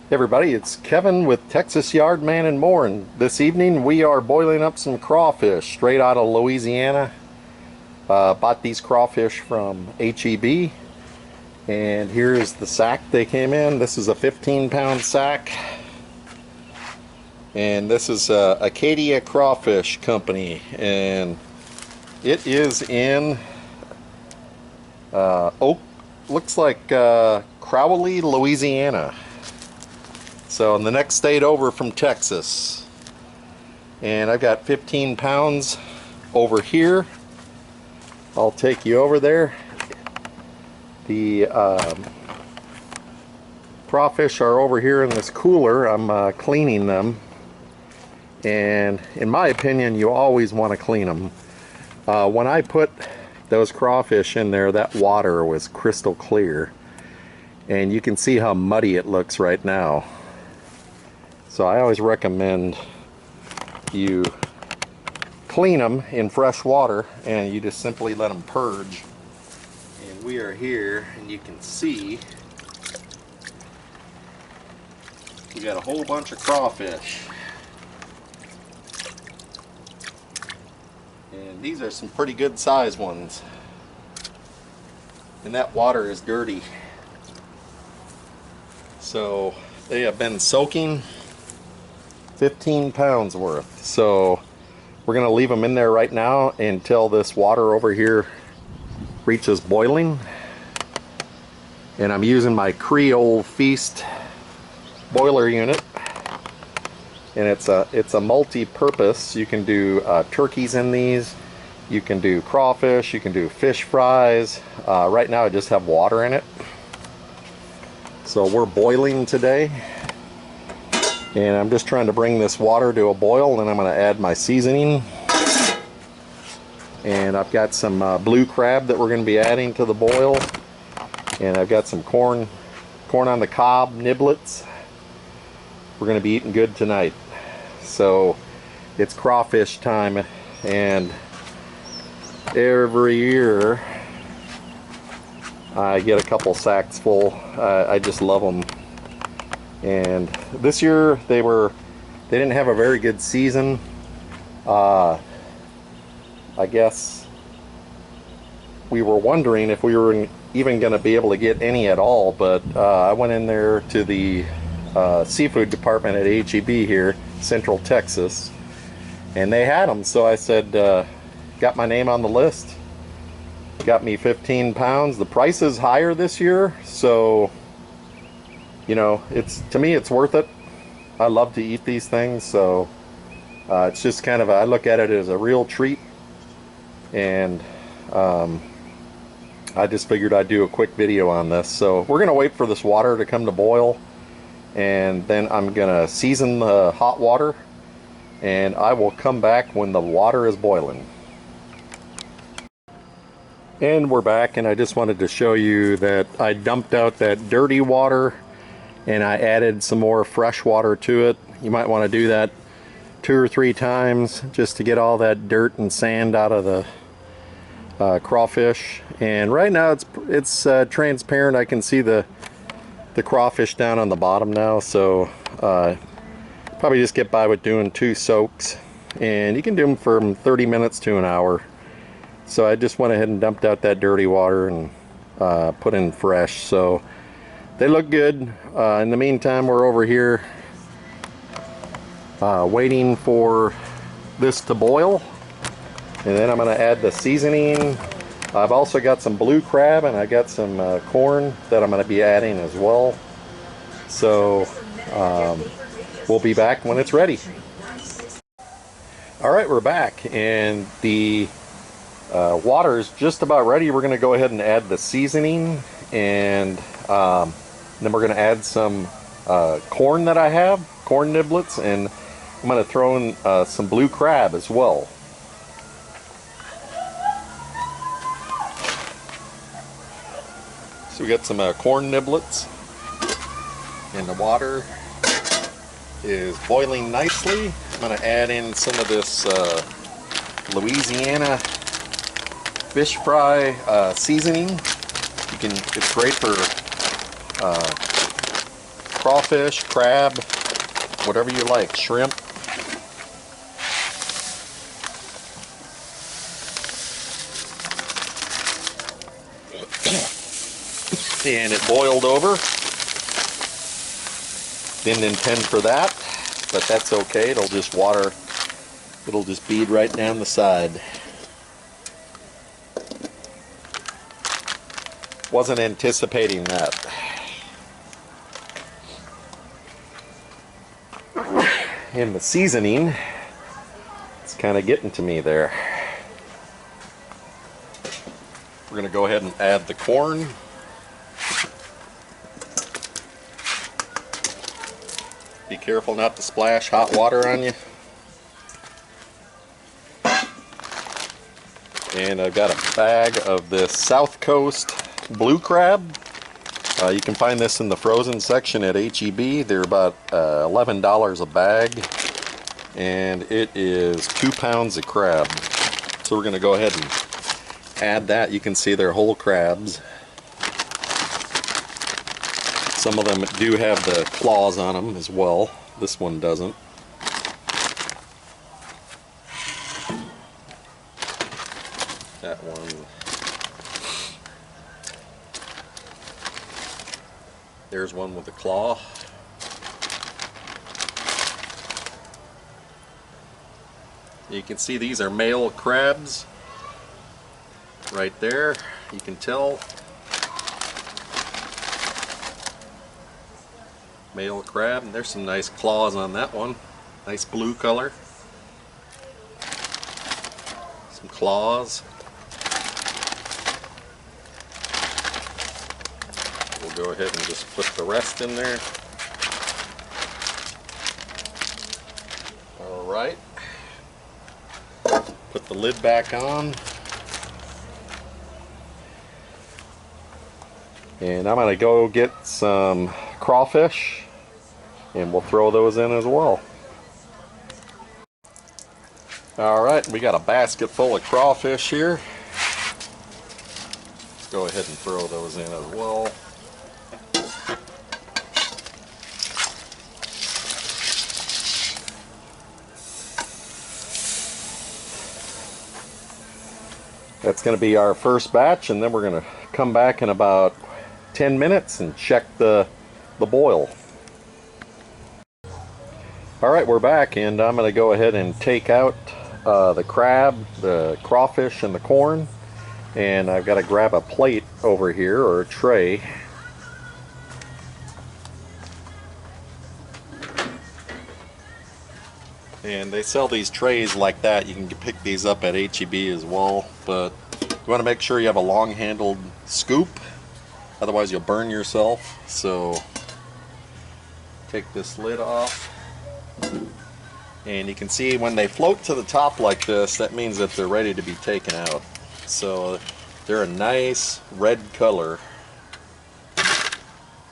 Hey everybody, it's Kevin with Texas Yard Man and More, and this evening we are boiling up some crawfish straight out of Louisiana. Bought these crawfish from HEB, and here's the sack they came in. This is a 15-pound sack, and this is Acadia Crawfish Company, and it is in looks like Crowley, Louisiana. So in the next state over from Texas. And I've got 15 pounds over here. I'll take you over there. The crawfish are over here in this cooler. I'm cleaning them. And in my opinion, you always want to clean them. When I put those crawfish in there, that water was crystal clear. And you can see how muddy it looks right now. So I always recommend you clean them in fresh water, and you just simply let them purge. And we are here, and you can see we got a whole bunch of crawfish. And these are some pretty good size ones. And that water is dirty. So they have been soaking 15 pounds worth. So we're going to leave them in there right now until this water over here reaches boiling. And I'm using my Creole Feast boiler unit, and it's a multi-purpose. You can do turkeys in these, you can do crawfish, you can do fish fries. Right now I just have water in it. So we're boiling today. And I'm just trying to bring this water to a boil, and I'm going to add my seasoning. And I've got some blue crab that we're going to be adding to the boil. And I've got some corn on the cob niblets. We're going to be eating good tonight. So it's crawfish time, and every year I get a couple sacks full. I just love them. And this year they didn't have a very good season. I guess we were wondering if we were even going to be able to get any at all, but I went in there to the seafood department at HEB here, Central Texas, and they had them. So I said, got my name on the list, got me 15 pounds. The price is higher this year, so you know, to me it's worth it. I love to eat these things, so it's just kind of I look at it as a real treat. And I just figured I'd do a quick video on this. So we're gonna wait for this water to come to boil, and then I'm gonna season the hot water, and I will come back when the water is boiling. And we're back, and I just wanted to show you that I dumped out that dirty water and I added some more fresh water to it. You might want to do that 2 or 3 times just to get all that dirt and sand out of the crawfish. And right now it's transparent. I can see the crawfish down on the bottom now, so probably just get by with doing 2 soaks, and you can do them from 30 minutes to an hour. So I just went ahead and dumped out that dirty water and put in fresh. So they look good. In the meantime, we're over here waiting for this to boil, and then I'm going to add the seasoning. I've also got some blue crab, and I got some corn that I'm going to be adding as well. So we'll be back when it's ready. Alright, we're back, and the water is just about ready. We're going to go ahead and add the seasoning, and then we're going to add some corn that I have, corn niblets, and I'm going to throw in some blue crab as well. So we got some corn niblets, and the water is boiling nicely. I'm going to add in some of this Louisiana fish fry seasoning. It's great for crawfish, crab, whatever you like, shrimp. And it boiled over. Didn't intend for that, but that's okay. It'll just water, it'll just bead right down the side. Wasn't anticipating that. And the seasoning, it's kind of getting to me there. We're going to go ahead and add the corn. Be careful not to splash hot water on you. And I've got a bag of this South Coast blue crab. You can find this in the frozen section at H-E-B. They're about $11 a bag. And it is 2 pounds of crab. So we're going to go ahead and add that. You can see they're whole crabs. Some of them do have the claws on them as well. This one doesn't. That one. There's one with a claw. You can see these are male crabs. Right there, you can tell. Male crab, and there's some nice claws on that one. Nice blue color. Some claws. We'll go ahead and just put the rest in there. Alright. Put the lid back on. And I'm going to go get some crawfish, and we'll throw those in as well. Alright, we got a basket full of crawfish here. Let's go ahead and throw those in as well. That's going to be our first batch, and then we're going to come back in about 10 minutes and check the boil. Alright, we're back, and I'm going to go ahead and take out the crab, the crawfish, and the corn. And I've got to grab a plate over here, or a tray. And they sell these trays like that. You can pick these up at H-E-B as well. But you want to make sure you have a long-handled scoop. Otherwise you'll burn yourself. So take this lid off. And you can see when they float to the top like this, that means that they're ready to be taken out. So they're a nice red color.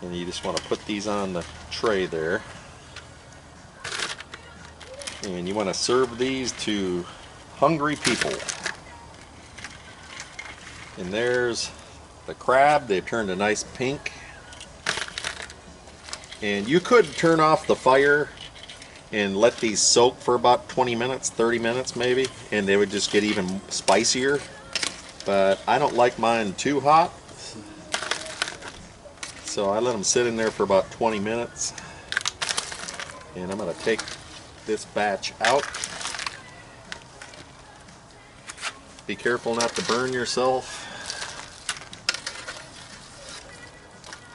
And you just want to put these on the tray there. And you want to serve these to hungry people. And there's the crab. They've turned a nice pink. And you could turn off the fire and let these soak for about 20 minutes, 30 minutes maybe, and they would just get even spicier. But I don't like mine too hot, so I let them sit in there for about 20 minutes. And I'm going to take this batch out. Be careful not to burn yourself.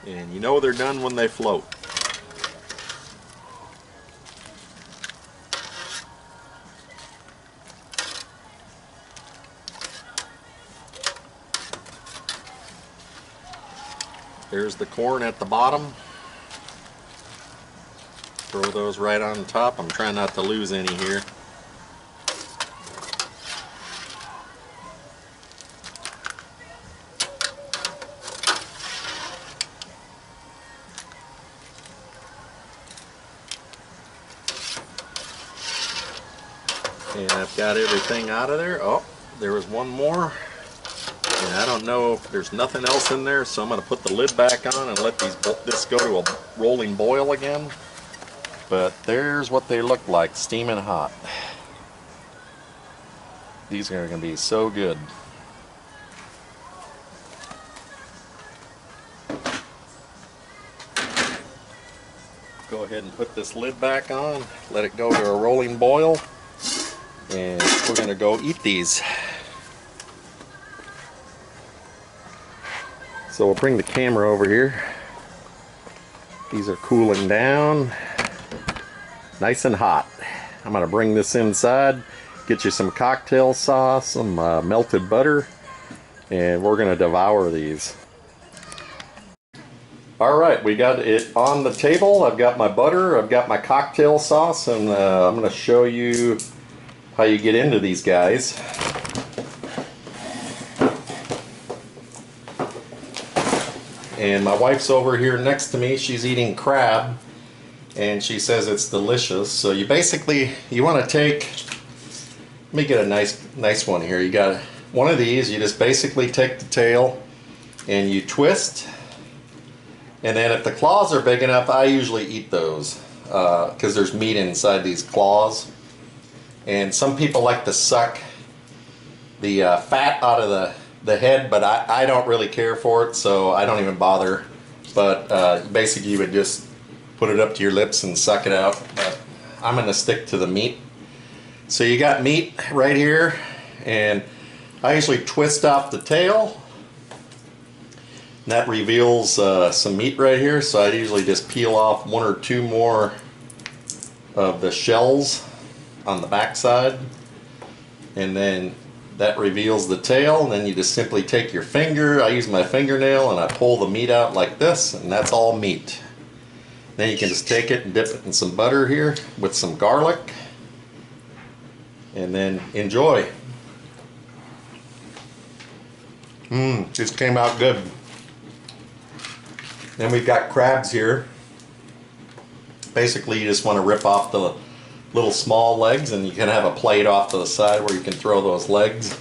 And you know they're done when they float. There's the corn at the bottom. Throw those right on top. I'm trying not to lose any here. And I've got everything out of there. Oh, there was one more. And I don't know if there's nothing else in there, so I'm going to put the lid back on and let this go to a rolling boil again. But there's what they look like, steaming hot. These are going to be so good. Go ahead and put this lid back on, let it go to a rolling boil, and we're going to go eat these. So we'll bring the camera over here. These are cooling down, nice and hot. I'm going to bring this inside, get you some cocktail sauce, some melted butter, and we're going to devour these. Alright, we got it on the table. I've got my butter, I've got my cocktail sauce, and I'm going to show you how you get into these guys. And my wife's over here next to me. She's eating crab, and she says it's delicious. So you basically, you want to take, let me get a nice one here. You got one of these, you just basically take the tail and you twist. And then if the claws are big enough, I usually eat those because there's meat inside these claws. And some people like to suck the fat out of the head, but I don't really care for it, so I don't even bother. But basically you would just put it up to your lips and suck it out. But I'm going to stick to the meat. So you got meat right here, and I usually twist off the tail. And that reveals some meat right here, so I usually just peel off one or two more of the shells on the back side, and then that reveals the tail, and then you just simply take your finger, I use my fingernail, and I pull the meat out like this, and that's all meat. Then you can just take it and dip it in some butter here with some garlic, and then enjoy. Just came out good. Then we've got crabs here. Basically you just want to rip off the little small legs, and you can have a plate off to the side where you can throw those legs.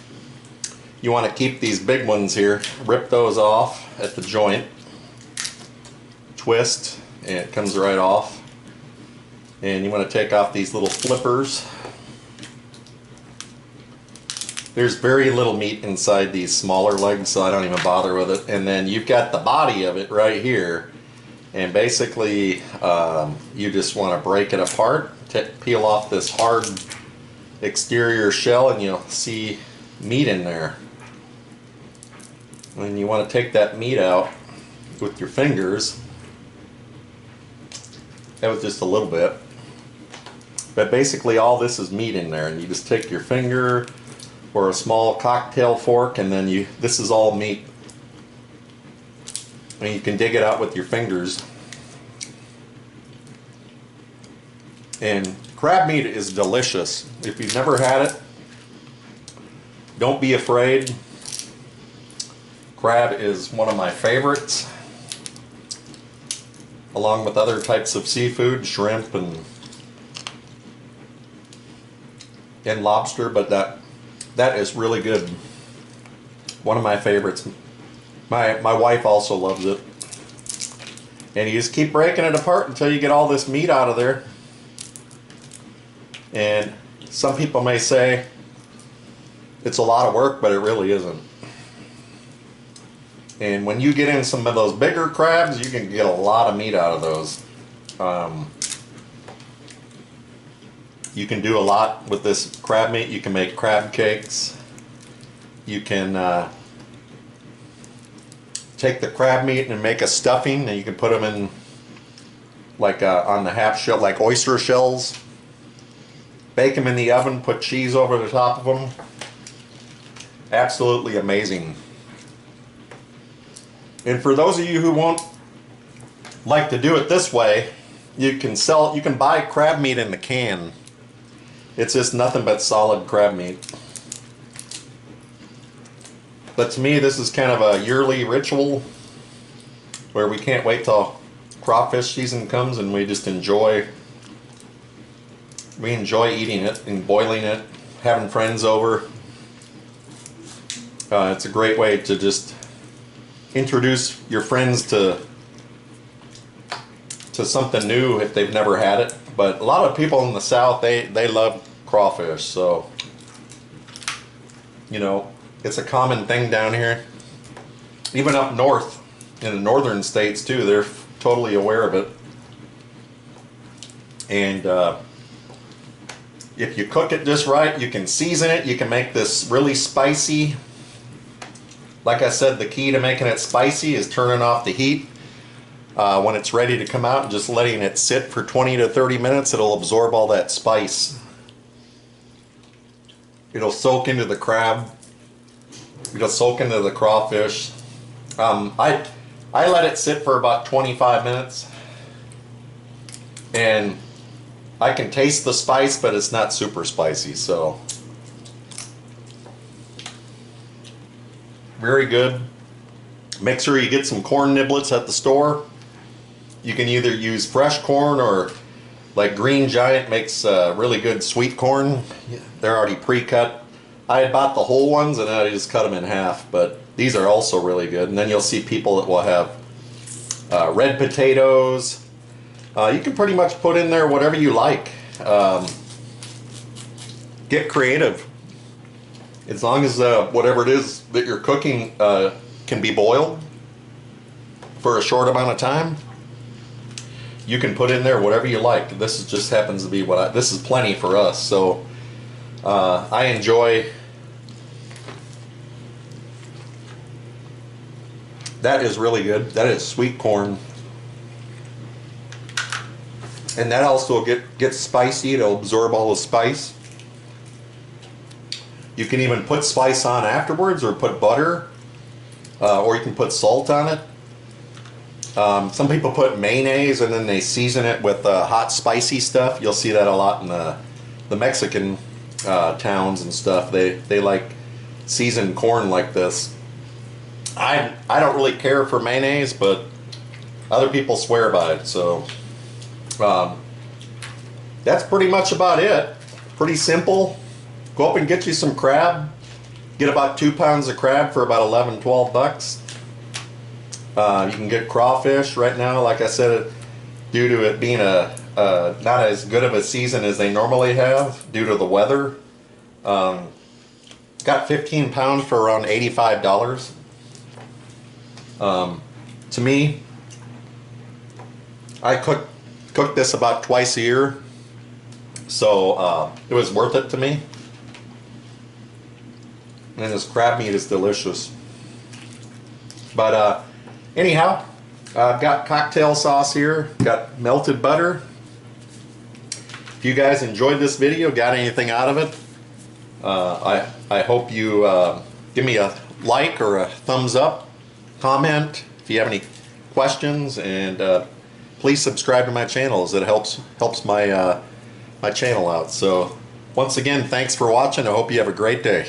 You want to keep these big ones here, rip those off at the joint, twist, and it comes right off. And you want to take off these little flippers. There's very little meat inside these smaller legs, so I don't even bother with it. And then you've got the body of it right here, and basically you just want to break it apart, peel off this hard exterior shell, and you'll see meat in there. And you want to take that meat out with your fingers. That was just a little bit, but basically all this is meat in there, and you just take your finger or a small cocktail fork, and then this is all meat, and you can dig it out with your fingers. And crab meat is delicious. If you've never had it, don't be afraid. Crab is one of my favorites, along with other types of seafood, shrimp and lobster, but that is really good. One of my favorites. My wife also loves it. And you just keep breaking it apart until you get all this meat out of there. And some people may say it's a lot of work, but it really isn't. And when you get in some of those bigger crabs, you can get a lot of meat out of those. You can do a lot with this crab meat. You can make crab cakes. You can take the crab meat and make a stuffing, and you can put them in like on the half shell, like oyster shells. Bake them in the oven, put cheese over the top of them. Absolutely amazing. And for those of you who won't like to do it this way, you can buy crab meat in the can. It's just nothing but solid crab meat. But to me, this is kind of a yearly ritual where we can't wait till crawfish season comes, and we just enjoy eating it and boiling it, having friends over. It's a great way to just introduce your friends to something new if they've never had it. But a lot of people in the South, they love crawfish, so you know, it's a common thing down here. Even up north in the northern states too, they're totally aware of it. And if you cook it just right, you can season it, you can make this really spicy. Like I said, the key to making it spicy is turning off the heat when it's ready to come out and just letting it sit for 20 to 30 minutes. It'll absorb all that spice. It'll soak into the crab. It'll soak into the crawfish. I let it sit for about 25 minutes. And I can taste the spice, but it's not super spicy, so. Very good. Make sure you get some corn niblets at the store. You can either use fresh corn or like Green Giant makes really good sweet corn. They're already pre-cut. I had bought the whole ones and I just cut them in half, but these are also really good. And then you'll see people that will have red potatoes. You can pretty much put in there whatever you like. Get creative. As long as whatever it is that you're cooking can be boiled for a short amount of time, you can put in there whatever you like. This is just happens to be what this is plenty for us. So I enjoy. That is really good. That is sweet corn. And that also gets spicy. It'll absorb all the spice. You can even put spice on afterwards, or put butter, or you can put salt on it. Some people put mayonnaise and then they season it with hot spicy stuff. You'll see that a lot in the Mexican towns and stuff. They like seasoned corn like this. I don't really care for mayonnaise, but other people swear by it. So that's pretty much about it. Pretty simple. Go up and get you some crab. Get about 2 pounds of crab for about 11, 12 bucks. You can get crawfish right now. Like I said, due to it being not as good of a season as they normally have due to the weather. Got 15 pounds for around $85. To me, I cook this about twice a year, so it was worth it to me. And this crab meat is delicious. But anyhow, I've got cocktail sauce here, got melted butter. If you guys enjoyed this video, got anything out of it, I hope you give me a like or a thumbs up, comment if you have any questions, and please subscribe to my channel, as it helps my my channel out. So once again, thanks for watching. I hope you have a great day.